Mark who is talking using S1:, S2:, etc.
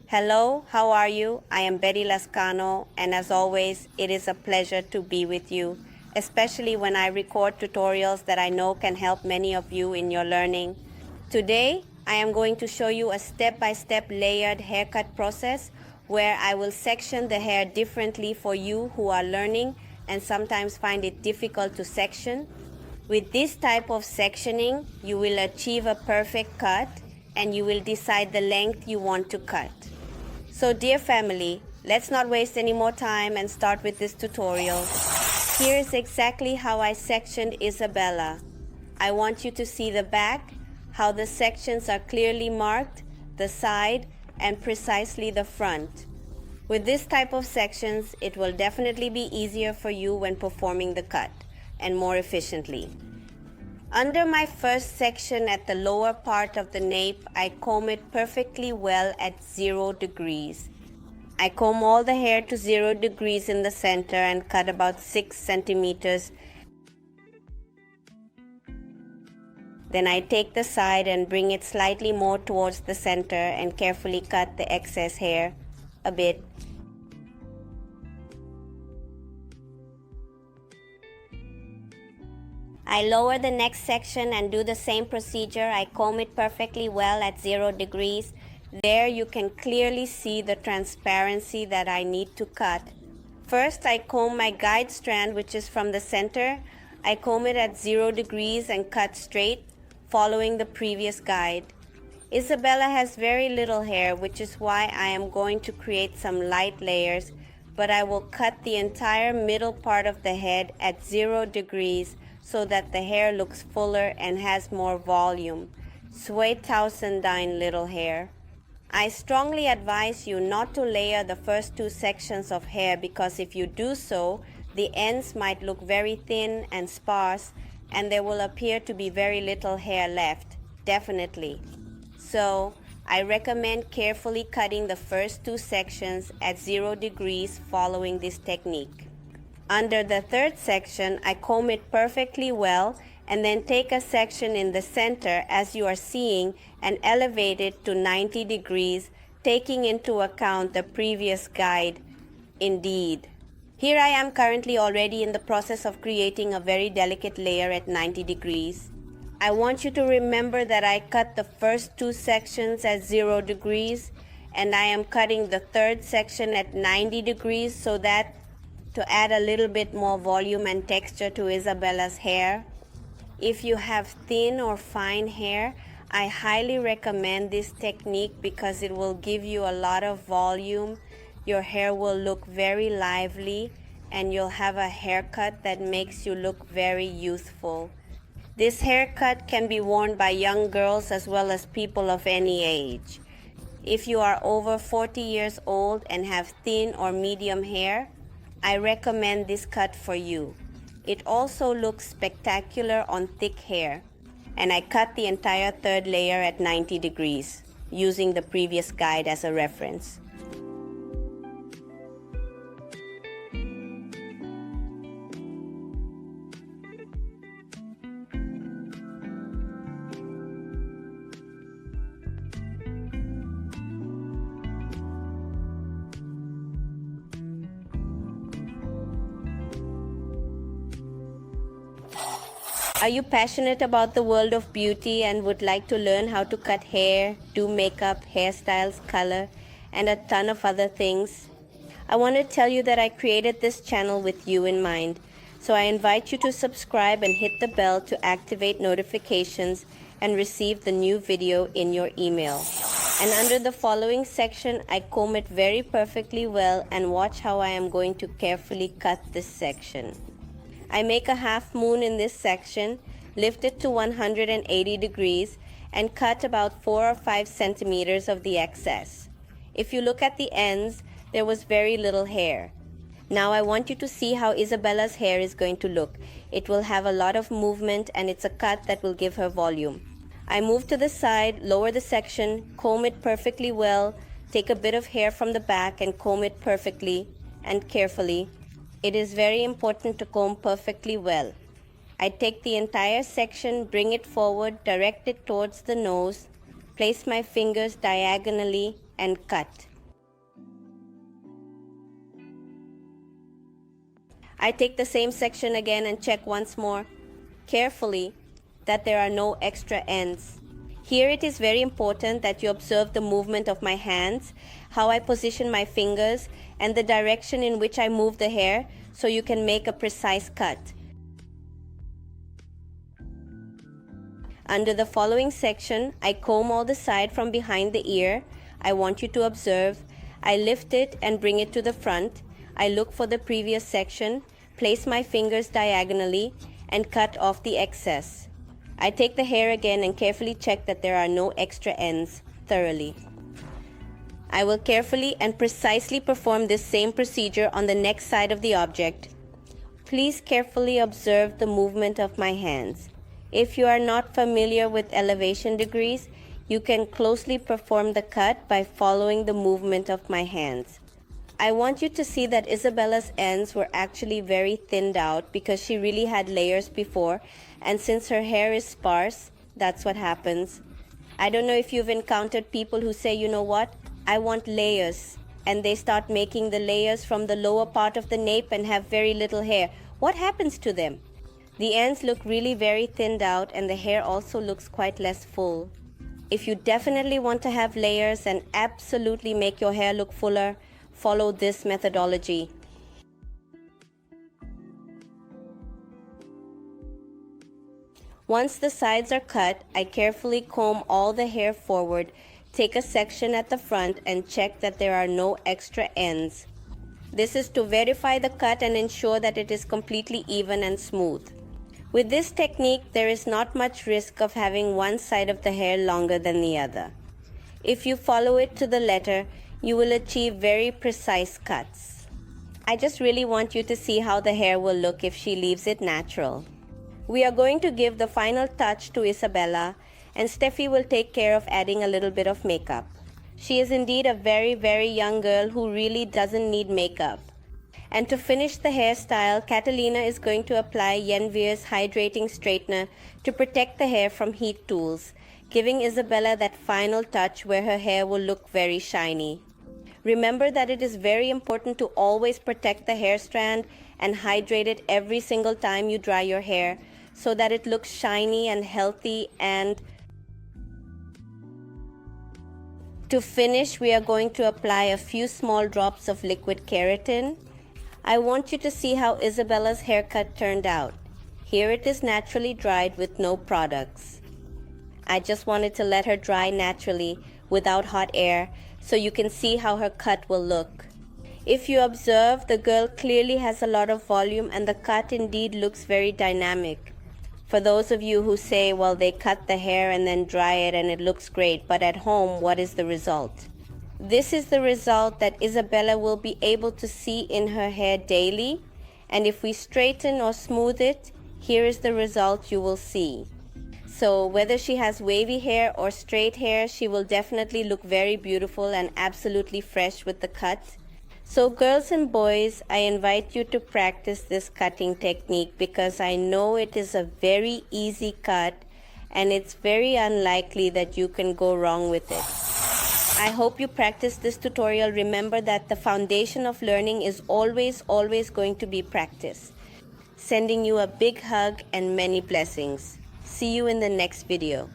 S1: Hello, how are you? I am Betty Lascano, and as always, it is a pleasure to be with you, especially when I record tutorials that I know can help many of you in your learning. Today, I am going to show you a step-by-step layered haircut process where I will section the hair differently for you who are learning and sometimes find it difficult to section. With this type of sectioning, you will achieve a perfect cut and you will decide the length you want to cut. So dear family, let's not waste any more time and start with this tutorial. Here is exactly how I sectioned Isabella. I want you to see the back, how the sections are clearly marked, the side, and precisely the front. With this type of sections, it will definitely be easier for you when performing the cut and more efficiently. Under my first section at the lower part of the nape, I comb it perfectly well at 0 degrees. I comb all the hair to 0 degrees in the center and cut about 6 centimeters. Then I take the side and bring it slightly more towards the center and carefully cut the excess hair a bit. I lower the next section and do the same procedure. I comb it perfectly well at 0 degrees. There you can clearly see the transparency that I need to cut. First, I comb my guide strand, which is from the center. I comb it at 0 degrees and cut straight, following the previous guide. Isabella has very little hair, which is why I am going to create some light layers, but I will cut the entire middle part of the head at 0 degrees so that the hair looks fuller and has more volume. 2009 little hair. I strongly advise you not to layer the first 2 sections of hair because if you do so, the ends might look very thin and sparse and there will appear to be very little hair left, definitely. So, I recommend carefully cutting the first 2 sections at 0 degrees following this technique. Under the third section, I comb it perfectly well and then take a section in the center as you are seeing and elevate it to 90 degrees, taking into account the previous guide. Indeed. Here I am currently already in the process of creating a very delicate layer at 90 degrees. I want you to remember that I cut the first 2 sections at 0 degrees and I am cutting the third section at 90 degrees so that to add a little bit more volume and texture to Isabella's hair. If you have thin or fine hair, I highly recommend this technique because it will give you a lot of volume. Your hair will look very lively and you'll have a haircut that makes you look very youthful. This haircut can be worn by young girls as well as people of any age. If you are over 40 years old and have thin or medium hair, I recommend this cut for you. It also looks spectacular on thick hair. And I cut the entire third layer at 90 degrees, using the previous guide as a reference. Are you passionate about the world of beauty and would like to learn how to cut hair, do makeup, hairstyles, color, and a ton of other things? I want to tell you that I created this channel with you in mind, so I invite you to subscribe and hit the bell to activate notifications and receive the new video in your email. And under the following section, I comb it very perfectly well and watch how I am going to carefully cut this section. I make a half moon in this section, lift it to 180 degrees, and cut about 4 or 5 centimeters of the excess. If you look at the ends, there was very little hair. Now I want you to see how Isabella's hair is going to look. It will have a lot of movement and it's a cut that will give her volume. I move to the side, lower the section, comb it perfectly well, take a bit of hair from the back and comb it perfectly and carefully. It is very important to comb perfectly well. I take the entire section, bring it forward, direct it towards the nose, place my fingers diagonally and cut. I take the same section again and check once more carefully that there are no extra ends. Here it is very important that you observe the movement of my hands, how I position my fingers, and the direction in which I move the hair so you can make a precise cut. Under the following section, I comb all the side from behind the ear. I want you to observe. I lift it and bring it to the front. I look for the previous section, place my fingers diagonally, and cut off the excess. I take the hair again and carefully check that there are no extra ends thoroughly. I will carefully and precisely perform this same procedure on the next side of the object. Please carefully observe the movement of my hands. If you are not familiar with elevation degrees, you can closely perform the cut by following the movement of my hands. I want you to see that Isabella's ends were actually very thinned out because she really had layers before, and since her hair is sparse, that's what happens. I don't know if you've encountered people who say, you know what, I want layers, and they start making the layers from the lower part of the nape and have very little hair. What happens to them? The ends look really very thinned out, and the hair also looks quite less full. If you definitely want to have layers and absolutely make your hair look fuller, follow this methodology. Once the sides are cut, I carefully comb all the hair forward, take a section at the front, and check that there are no extra ends. This is to verify the cut and ensure that it is completely even and smooth. With this technique, there is not much risk of having one side of the hair longer than the other. If you follow it to the letter, you will achieve very precise cuts. I just really want you to see how the hair will look if she leaves it natural. We are going to give the final touch to Isabella, and Steffi will take care of adding a little bit of makeup. She is indeed a very, very young girl who really doesn't need makeup. And to finish the hairstyle, Catalina is going to apply Yenvir's hydrating straightener to protect the hair from heat tools, giving Isabella that final touch where her hair will look very shiny. Remember that it is very important to always protect the hair strand and hydrate it every single time you dry your hair so that it looks shiny and healthy. And to finish, we are going to apply a few small drops of liquid keratin. I want you to see how Isabella's haircut turned out. Here it is naturally dried with no products. I just wanted to let her dry naturally without hot air so you can see how her cut will look. If you observe, the girl clearly has a lot of volume and the cut indeed looks very dynamic. For those of you who say, well, they cut the hair and then dry it and it looks great, but at home, what is the result? This is the result that Isabella will be able to see in her hair daily, and if we straighten or smooth it, here is the result you will see. So whether she has wavy hair or straight hair, she will definitely look very beautiful and absolutely fresh with the cut. So girls and boys, I invite you to practice this cutting technique because I know it is a very easy cut and it's very unlikely that you can go wrong with it. I hope you practice this tutorial. Remember that the foundation of learning is always going to be practice. Sending you a big hug and many blessings. See you in the next video.